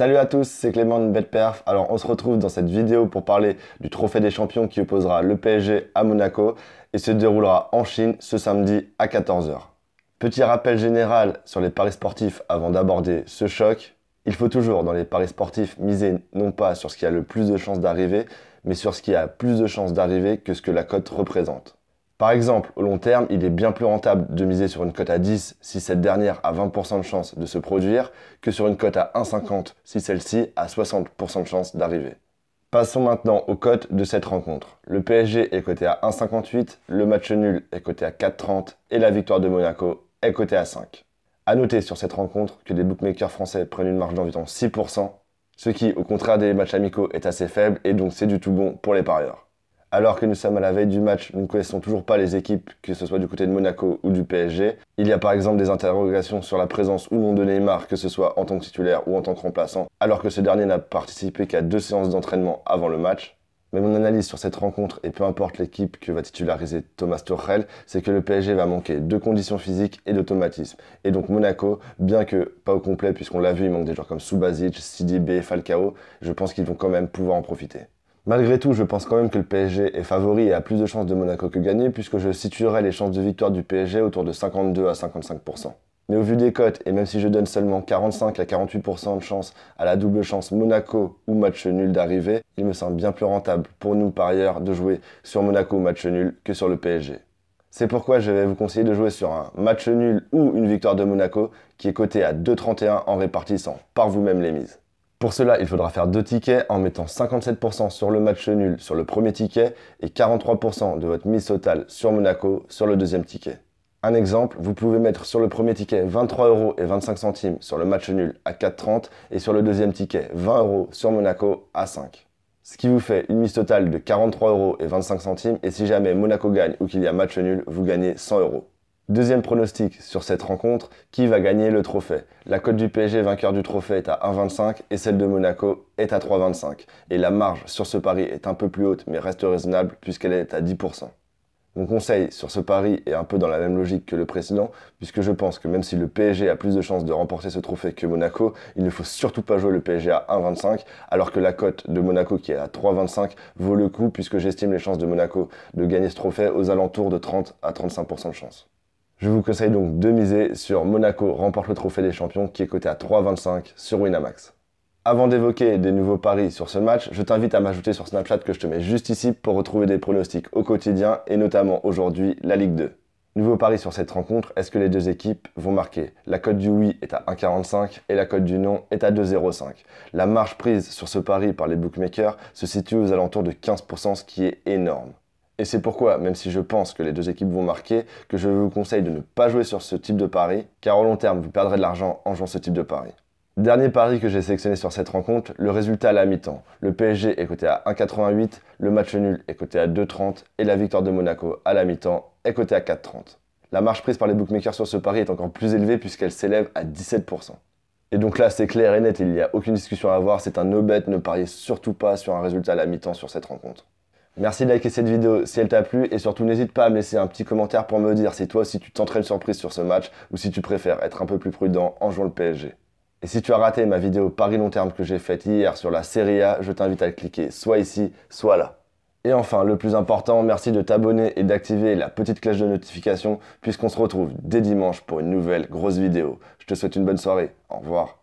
Salut à tous, c'est Clément de BetPerf. Alors on se retrouve dans cette vidéo pour parler du trophée des champions qui opposera le PSG à Monaco et se déroulera en Chine ce samedi à 14 h. Petit rappel général sur les paris sportifs avant d'aborder ce choc. Il faut toujours dans les paris sportifs miser non pas sur ce qui a le plus de chances d'arriver, mais sur ce qui a plus de chances d'arriver que ce que la cote représente. Par exemple, au long terme, il est bien plus rentable de miser sur une cote à 10 si cette dernière a 20% de chance de se produire que sur une cote à 1,50 si celle-ci a 60% de chance d'arriver. Passons maintenant aux cotes de cette rencontre. Le PSG est coté à 1,58, le match nul est coté à 4,30 et la victoire de Monaco est cotée à 5. A noter sur cette rencontre que les bookmakers français prennent une marge d'environ 6%, ce qui, au contraire des matchs amicaux, est assez faible et donc c'est du tout bon pour les parieurs. Alors que nous sommes à la veille du match, nous ne connaissons toujours pas les équipes, que ce soit du côté de Monaco ou du PSG. Il y a par exemple des interrogations sur la présence ou non de Neymar, que ce soit en tant que titulaire ou en tant que remplaçant, alors que ce dernier n'a participé qu'à 2 séances d'entraînement avant le match. Mais mon analyse sur cette rencontre, et peu importe l'équipe que va titulariser Thomas Tuchel, c'est que le PSG va manquer de conditions physiques et d'automatisme. Et donc Monaco, bien que pas au complet, puisqu'on l'a vu, il manque des joueurs comme Subasic, Sidibé, Falcao, je pense qu'ils vont quand même pouvoir en profiter. Malgré tout, je pense quand même que le PSG est favori et a plus de chances de Monaco que gagner, puisque je situerai les chances de victoire du PSG autour de 52 à 55%. Mais au vu des cotes, et même si je donne seulement 45 à 48% de chance à la double chance Monaco ou match nul d'arrivée, il me semble bien plus rentable pour nous parieurs de jouer sur Monaco ou match nul que sur le PSG. C'est pourquoi je vais vous conseiller de jouer sur un match nul ou une victoire de Monaco qui est coté à 2,31 en répartissant par vous-même les mises. Pour cela, il faudra faire 2 tickets en mettant 57% sur le match nul sur le premier ticket et 43% de votre mise totale sur Monaco sur le deuxième ticket. Un exemple, vous pouvez mettre sur le premier ticket 23,25 € sur le match nul à 4,30 et sur le deuxième ticket 20 € sur Monaco à 5. Ce qui vous fait une mise totale de 43,25 € et si jamais Monaco gagne ou qu'il y a match nul, vous gagnez 100 €. Deuxième pronostic sur cette rencontre, qui va gagner le trophée? La cote du PSG vainqueur du trophée est à 1,25 et celle de Monaco est à 3,25. Et la marge sur ce pari est un peu plus haute mais reste raisonnable puisqu'elle est à 10%. Mon conseil sur ce pari est un peu dans la même logique que le précédent, puisque je pense que même si le PSG a plus de chances de remporter ce trophée que Monaco, il ne faut surtout pas jouer le PSG à 1,25, alors que la cote de Monaco qui est à 3,25 vaut le coup puisque j'estime les chances de Monaco de gagner ce trophée aux alentours de 30 à 35% de chance. Je vous conseille donc de miser sur Monaco remporte le trophée des champions qui est coté à 3,25 sur Winamax. Avant d'évoquer des nouveaux paris sur ce match, je t'invite à m'ajouter sur Snapchat que je te mets juste ici pour retrouver des pronostics au quotidien et notamment aujourd'hui la Ligue 2. Nouveau pari sur cette rencontre, est-ce que les deux équipes vont marquer? La cote du oui est à 1,45 et la cote du non est à 2,05. La marge prise sur ce pari par les bookmakers se situe aux alentours de 15%, ce qui est énorme. Et c'est pourquoi, même si je pense que les deux équipes vont marquer, que je vous conseille de ne pas jouer sur ce type de pari, car au long terme, vous perdrez de l'argent en jouant ce type de pari. Dernier pari que j'ai sélectionné sur cette rencontre, le résultat à la mi-temps. Le PSG est coté à 1,88, le match nul est coté à 2,30 et la victoire de Monaco à la mi-temps est cotée à 4,30. La marge prise par les bookmakers sur ce pari est encore plus élevée puisqu'elle s'élève à 17%. Et donc là, c'est clair et net, il n'y a aucune discussion à avoir, c'est un no-bet, ne pariez surtout pas sur un résultat à la mi-temps sur cette rencontre. Merci de liker cette vidéo si elle t'a plu et surtout n'hésite pas à me laisser un petit commentaire pour me dire si toi aussi tu tenterais une surprise sur ce match ou si tu préfères être un peu plus prudent en jouant le PSG. Et si tu as raté ma vidéo Paris long terme que j'ai faite hier sur la Serie A, je t'invite à le cliquer soit ici, soit là. Et enfin, le plus important, merci de t'abonner et d'activer la petite cloche de notification puisqu'on se retrouve dès dimanche pour une nouvelle grosse vidéo. Je te souhaite une bonne soirée. Au revoir.